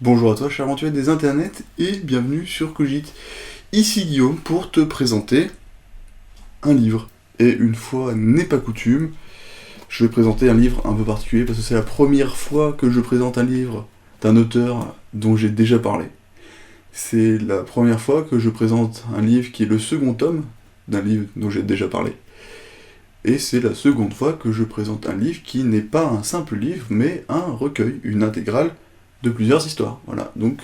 Bonjour à toi, cher aventurier des internets, et bienvenue sur Cogite. Ici Guillaume pour te présenter un livre. Et une fois n'est pas coutume, je vais présenter un livre un peu particulier parce que c'est la première fois que je présente un livre d'un auteur dont j'ai déjà parlé. C'est la première fois que je présente un livre qui est le second tome d'un livre dont j'ai déjà parlé. Et c'est la seconde fois que je présente un livre qui n'est pas un simple livre, mais un recueil, une intégrale de plusieurs histoires. Voilà, donc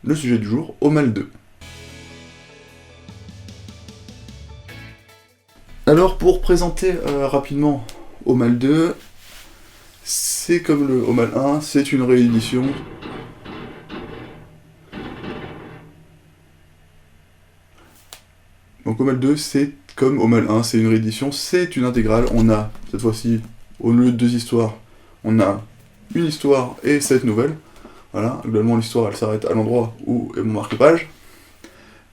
le sujet du jour, Aumale 2. Alors pour présenter rapidement Aumale 2, c'est comme le Aumale 1, c'est une réédition. Donc Aumale 2, c'est comme Aumale 1, c'est une réédition, c'est une intégrale. On a, cette fois-ci, au lieu de 2 histoires, on a une histoire et 7 nouvelles. Voilà, globalement l'histoire elle s'arrête à l'endroit où est mon marque-page.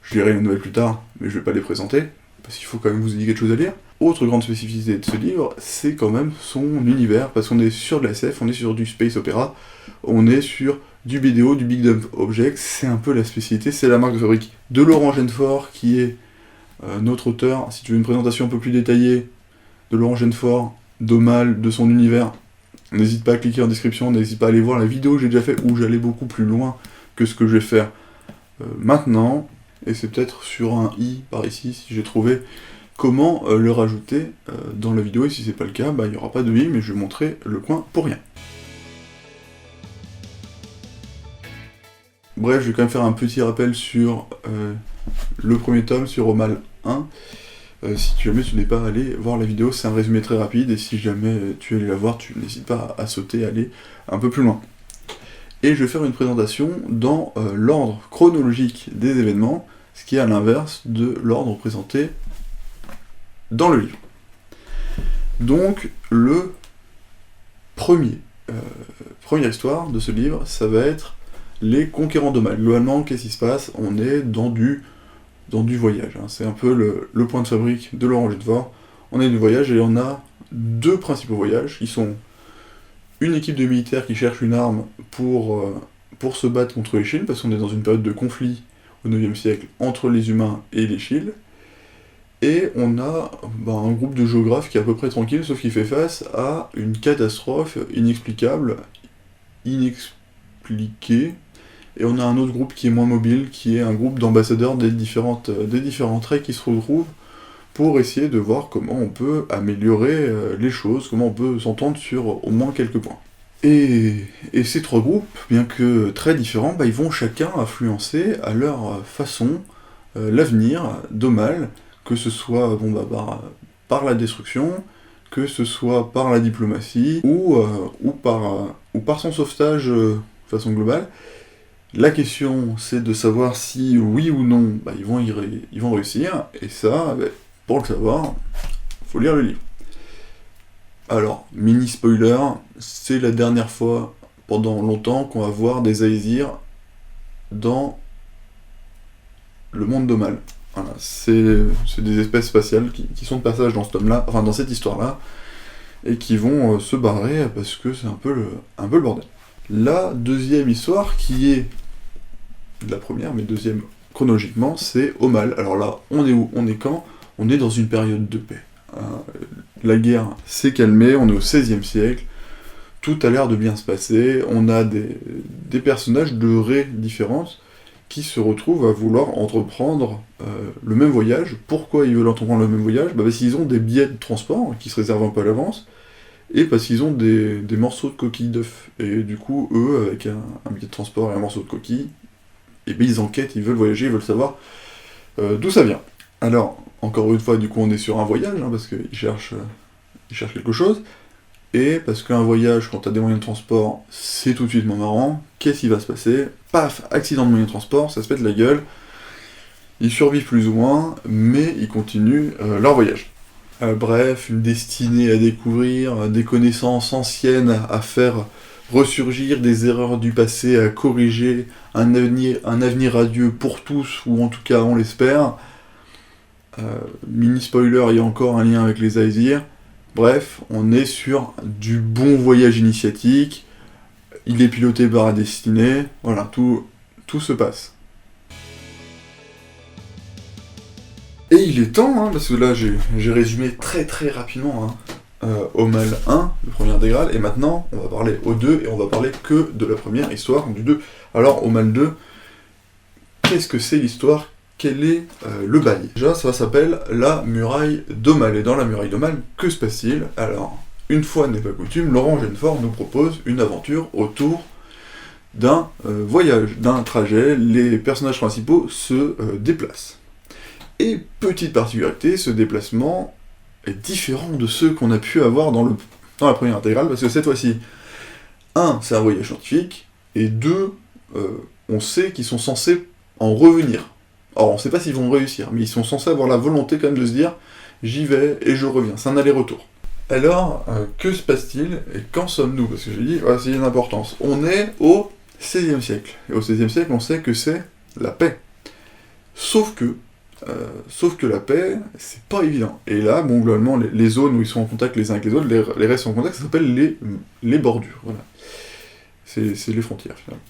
Je lirai les nouvelles plus tard, mais je vais pas les présenter, parce qu'il faut quand même vous ayez quelque chose à lire. Autre grande spécificité de ce livre, c'est quand même son univers, parce qu'on est sur de la SF, on est sur du space opéra, on est sur du BDO, du Big Dump Object, c'est un peu la spécialité, c'est la marque de fabrique de Laurent Genefort, qui est notre auteur. Si tu veux une présentation un peu plus détaillée de Laurent Genefort, d'Aumale, de son univers, n'hésite pas à cliquer en description, n'hésite pas à aller voir la vidéo que j'ai déjà fait où j'allais beaucoup plus loin que ce que je vais faire maintenant. Et c'est peut-être sur un i par ici si j'ai trouvé comment le rajouter dans la vidéo. Et si c'est pas le cas, il n'y aura pas de i, mais je vais montrer le coin pour rien. Bref, je vais quand même faire un petit rappel sur le premier tome, sur Aumale 1. Si jamais tu n'es pas allé voir la vidéo, c'est un résumé très rapide, et si jamais tu es allé la voir, tu n'hésites pas à sauter, à aller un peu plus loin. Et je vais faire une présentation dans l'ordre chronologique des événements, ce qui est à l'inverse de l'ordre présenté dans le livre. Donc, le première histoire de ce livre, ça va être les conquérants d'Aumale. Globalement, qu'est-ce qui se passe? On est dans du voyage. C'est un peu le point de fabrique de Laurent Genefort. On est du voyage et on a 2 principaux voyages qui sont une équipe de militaires qui cherche une arme pour se battre contre les Shield, parce qu'on est dans une période de conflit au 9e siècle entre les humains et les Shield. Et on a un groupe de géographes qui est à peu près tranquille, sauf qu'il fait face à une catastrophe inexplicable, inexpliquée. Et on a un autre groupe qui est moins mobile, qui est un groupe d'ambassadeurs des différents traits qui se retrouvent pour essayer de voir comment on peut améliorer les choses, comment on peut s'entendre sur au moins quelques points. Et ces 3 groupes, bien que très différents, ils vont chacun influencer à leur façon l'avenir d'Aumale, que ce soit par la destruction, que ce soit par la diplomatie, ou par son sauvetage de façon globale. La question, c'est de savoir si, oui ou non, ils vont réussir, et ça, pour le savoir, faut lire le livre. Alors, mini spoiler, c'est la dernière fois, pendant longtemps, qu'on va voir des Aesir dans le monde d'Aumale. Voilà, c'est des espèces spatiales qui sont de passage dans ce tome-là, enfin dans cette histoire-là, et qui vont se barrer parce que c'est un peu le bordel. La deuxième histoire, qui est la première, mais deuxième chronologiquement, c'est Aumale. Alors là, on est où? On est quand? On est dans une période de paix. La guerre s'est calmée, on est au XVIe siècle, tout a l'air de bien se passer, on a des personnages de raies différentes qui se retrouvent à vouloir entreprendre le même voyage. Pourquoi ils veulent entreprendre le même voyage? Parce qu'ils ont des billets de transport qui se réservent un peu à l'avance, et parce qu'ils ont des morceaux de coquilles d'œufs. Et du coup, eux, avec un billet de transport et un morceau de coquille, ils enquêtent, ils veulent voyager, ils veulent savoir d'où ça vient. Alors, encore une fois, du coup, on est sur un voyage, parce qu'ils cherchent quelque chose, et parce qu'un voyage, quand t'as des moyens de transport, c'est tout de suite moins marrant. Qu'est-ce qui va se passer? Paf, accident de moyen de transport, ça se pète la gueule. Ils survivent plus ou moins, mais ils continuent leur voyage. Bref, une destinée à découvrir, des connaissances anciennes à faire ressurgir, des erreurs du passé à corriger, un avenir radieux pour tous, ou en tout cas on l'espère. Mini spoiler, il y a encore un lien avec les Aesir. Bref, on est sur du bon voyage initiatique, il est piloté par la destinée, voilà, tout se passe. Et il est temps, hein, parce que là j'ai résumé très rapidement au mal 1, le premier intégral, et maintenant on va parler au 2, et on va parler que de la première histoire du 2. Alors au mal 2, qu'est-ce que c'est l'histoire? Quel est le bail? Déjà, ça s'appelle la muraille d'Aumale. Et dans la muraille d'Aumale, que se passe-t-il? Alors, une fois n'est pas coutume, Laurent Genefort nous propose une aventure autour d'un voyage, d'un trajet. Les personnages principaux se déplacent. Et petite particularité, ce déplacement est différent de ceux qu'on a pu avoir dans la première intégrale, parce que cette fois-ci, 1, c'est un voyage scientifique, et 2, on sait qu'ils sont censés en revenir. Alors, on ne sait pas s'ils vont réussir, mais ils sont censés avoir la volonté quand même de se dire « j'y vais et je reviens », c'est un aller-retour. Alors, que se passe-t-il et quand sommes-nous? Parce que j'ai dit, c'est une importance. On est au XVIe siècle, et au XVIe siècle, on sait que c'est la paix. Sauf que la paix, c'est pas évident. Et là, bon, globalement, les zones où ils sont en contact les uns avec les autres, les restes en contact, ça s'appelle les bordures, voilà. C'est les frontières, finalement.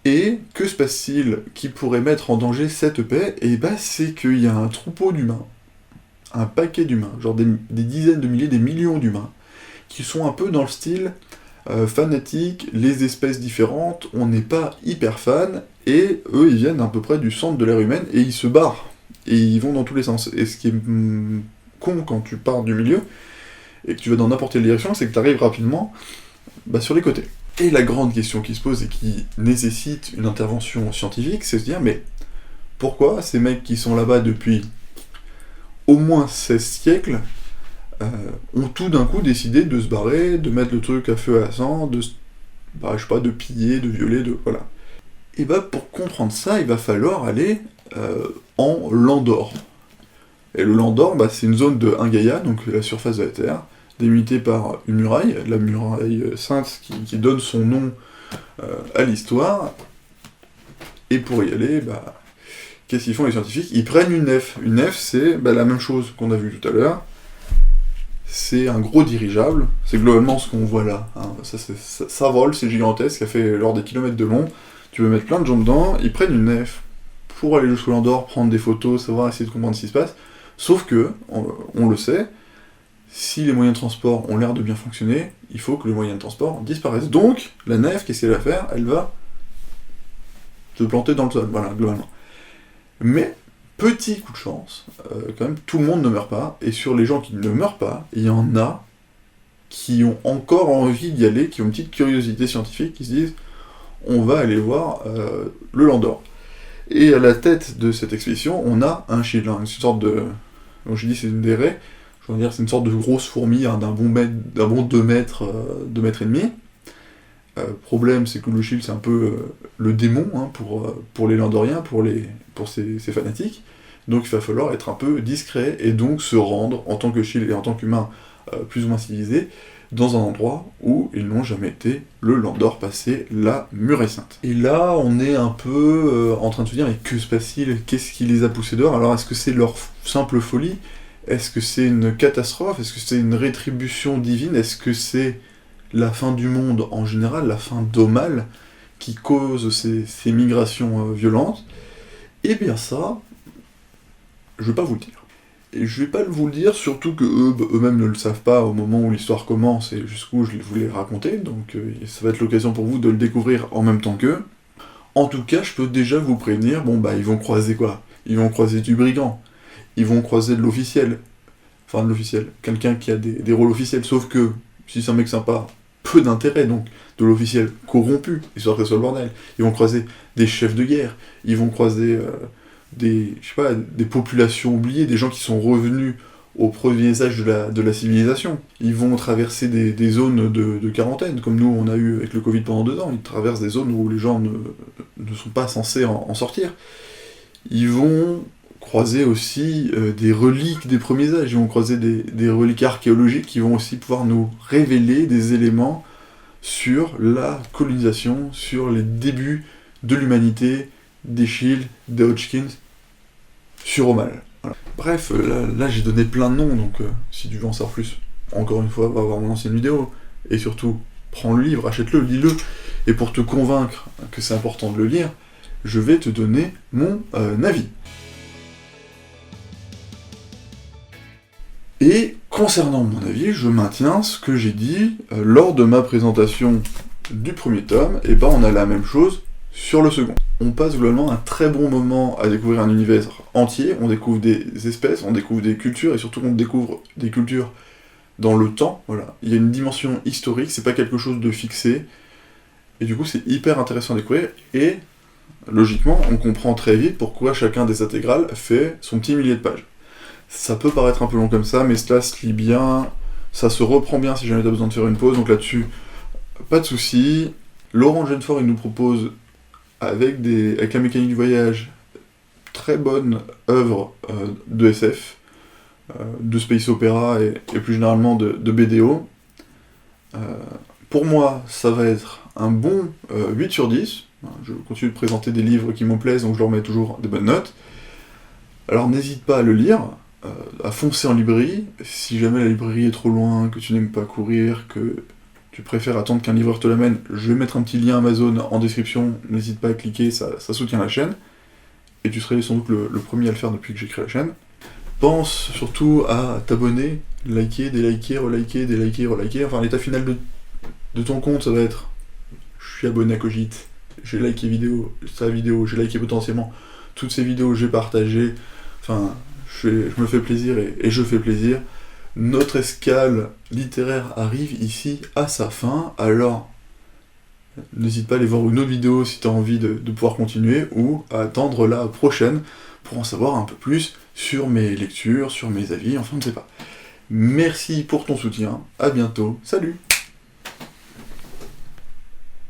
Et que se passe-t-il qui pourrait mettre en danger cette paix? Et bah, c'est qu'il y a un troupeau d'humains, un paquet d'humains, genre des dizaines de milliers, des millions d'humains, qui sont un peu dans le style fanatique, les espèces différentes, on n'est pas hyper fan, et eux, ils viennent à peu près du centre de l'ère humaine, et ils se barrent, et ils vont dans tous les sens. Et ce qui est con quand tu pars du milieu, et que tu vas dans n'importe quelle direction, c'est que tu arrives rapidement sur les côtés. Et la grande question qui se pose et qui nécessite une intervention scientifique, c'est de se dire, mais pourquoi ces mecs qui sont là-bas depuis au moins 16 siècles ont tout d'un coup décidé de se barrer, de mettre le truc à feu à sang, de piller, de violer, voilà. Et pour comprendre ça, il va falloir aller en Landor. Et le Landor, c'est une zone de 1 Gaïa, donc la surface de la Terre, délimitée par une muraille, la muraille sainte qui donne son nom à l'histoire. Et pour y aller, qu'est-ce qu'ils font les scientifiques? Ils prennent une nef. Une nef, c'est la même chose qu'on a vu tout à l'heure. C'est un gros dirigeable, c'est globalement ce qu'on voit là. Hein. Ça vole, c'est gigantesque, ça fait lors des kilomètres de long. Tu veux mettre plein de gens dedans, ils prennent une nef pour aller jusqu'au Landor, prendre des photos, savoir, essayer de comprendre ce qui se passe. Sauf que, on le sait, si les moyens de transport ont l'air de bien fonctionner, il faut que les moyens de transport disparaissent. Donc, la nef, qu'est-ce qu'elle va faire? Elle va se planter dans le sol, voilà, globalement. Mais, petit coup de chance, quand même, tout le monde ne meurt pas, et sur les gens qui ne meurent pas, il y en a qui ont encore envie d'y aller, qui ont une petite curiosité scientifique, qui se disent « on va aller voir le Landor ». Et à la tête de cette expédition, on a un Shield, une sorte de... Donc je dis c'est une des raies, je veux dire c'est une sorte de grosse fourmi d'un bon 2 mètres, 2 mètres et demi. Problème, c'est que le Shield c'est un peu le démon pour les Landoriens, pour ces fanatiques. Donc il va falloir être un peu discret et donc se rendre en tant que Shield et en tant qu'humain plus ou moins civilisé dans un endroit où ils n'ont jamais été, le Landor, passé la muraille sainte. Et là, on est un peu en train de se dire, mais que se passe-t-il? Qu'est-ce qui les a poussés dehors? Alors, est-ce que c'est leur simple folie? Est-ce que c'est une catastrophe? Est-ce que c'est une rétribution divine? Est-ce que c'est la fin du monde en général, la fin d'Aumale, qui cause ces migrations violentes? Eh bien ça, je vais pas vous le dire. Et je vais pas vous le dire, surtout que eux-mêmes ne le savent pas au moment où l'histoire commence et jusqu'où je vous l'ai raconté, donc ça va être l'occasion pour vous de le découvrir en même temps qu'eux. En tout cas, je peux déjà vous prévenir, ils vont croiser quoi? Ils vont croiser du brigand, ils vont croiser de l'officiel, quelqu'un qui a des rôles officiels, sauf que, si c'est un mec sympa, peu d'intérêt, donc de l'officiel corrompu, histoire que ça soit le bordel. Ils vont croiser des chefs de guerre, ils vont croiser... des populations oubliées, des gens qui sont revenus aux premiers âges de la civilisation. Ils vont traverser des zones de quarantaine, comme nous on a eu avec le Covid pendant 2 ans. Ils traversent des zones où les gens ne sont pas censés en sortir. Ils vont croiser aussi des reliques des premiers âges, ils vont croiser des reliques archéologiques qui vont aussi pouvoir nous révéler des éléments sur la colonisation, sur les débuts de l'humanité, des Shield, des Hodgkins, sur Aumale. Voilà. Bref, là j'ai donné plein de noms, donc si tu veux en savoir plus, encore une fois, va voir mon ancienne vidéo, et surtout, prends le livre, achète-le, lis-le, Et pour te convaincre que c'est important de le lire, je vais te donner mon avis. Et concernant mon avis, je maintiens ce que j'ai dit lors de ma présentation du premier tome, et ben on a la même chose sur le second. On passe globalement un très bon moment à découvrir un univers entier, on découvre des espèces, on découvre des cultures, et surtout on découvre des cultures dans le temps, voilà. Il y a une dimension historique, c'est pas quelque chose de fixé, et du coup c'est hyper intéressant à découvrir, et logiquement on comprend très vite pourquoi chacun des intégrales fait son petit millier de pages. Ça peut paraître un peu long comme ça, mais cela se lit bien, ça se reprend bien si jamais t'as besoin de faire une pause, donc là-dessus, pas de soucis. Laurent Genefort, il nous propose, avec la mécanique du voyage, très bonne œuvre de SF, de space opéra et plus généralement de BDO. Pour moi, ça va être un bon 8 sur 10. Je continue de présenter des livres qui me plaisent, donc je leur mets toujours des bonnes notes. Alors n'hésite pas à le lire, à foncer en librairie. Si jamais la librairie est trop loin, que tu n'aimes pas courir, que tu préfères attendre qu'un livreur te l'amène, je vais mettre un petit lien Amazon en description, n'hésite pas à cliquer, ça soutient la chaîne. Et tu serais sans doute le premier à le faire depuis que j'ai créé la chaîne. Pense surtout à t'abonner, liker, déliker, reliker, déliker, reliker. Enfin, l'état final de ton compte, ça va être je suis abonné à Cogit, j'ai liké sa vidéo, j'ai liké potentiellement toutes ces vidéos, j'ai partagé. Enfin, je me fais plaisir et je fais plaisir. Notre escale littéraire arrive ici à sa fin, alors n'hésite pas à aller voir une autre vidéo si tu as envie de pouvoir continuer, ou à attendre la prochaine pour en savoir un peu plus sur mes lectures, sur mes avis, enfin je ne sais pas. Merci pour ton soutien, à bientôt, salut!